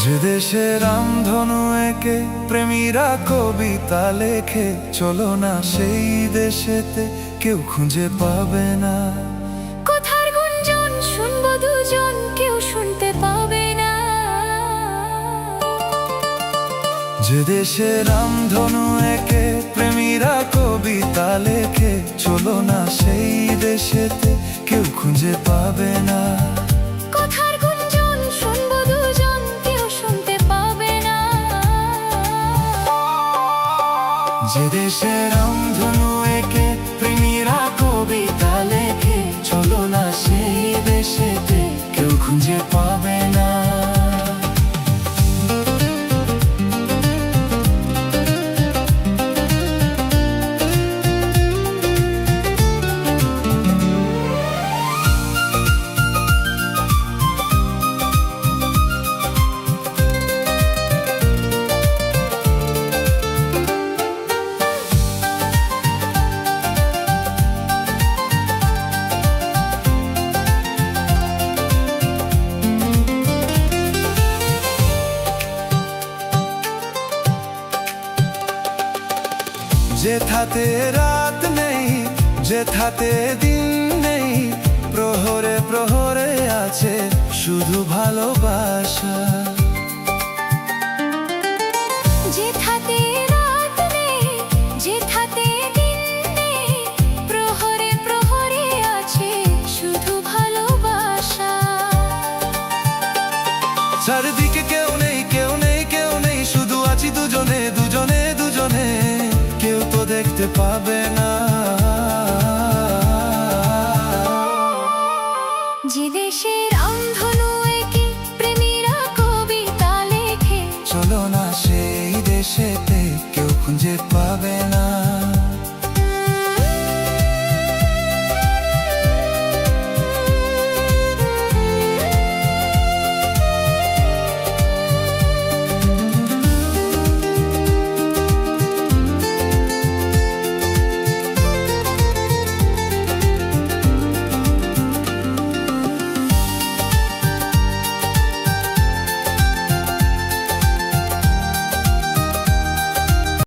যে দেশে রামধনু এঁকে প্রেমীরা কবিতা লেখে, চলো না সেই দেশেতে, কেউ খুঁজে পাবে না। কথার গুঞ্জন শুনবো দুজন, কেউ শুনতে পাবে না। যে দেশে রামধনু এঁকে প্রেমীরা কবিতা লেখে, চলো না সেই দেশেতে, কেউ খুঁজে পাবে না। কথার গুঞ্জন শুনবো দুজন, কেউ শুনতে পাবে না। যে দেশে রামধনু এঁকে প্রেমীরা কবিতা লেখে, চলো না সেই দেশেতে, কেউ খুঁজে পাবে না। যেথাতে রাত নেই, যেথাতে দিন নেই, প্রহরে প্রহরে আছে শুধু ভালোবাসা। যেথাতে রাত নেই, যেথাতে দিন নেই, প্রহরে প্রহরে আছে শুধু ভালোবাসা। চারিদিকে কেউ নেই, কেউ নেই, কেউ নেই, শুধু আছি দুজনে, দুজনে, দুজনে, কেউ তো দেখতে পাবে না।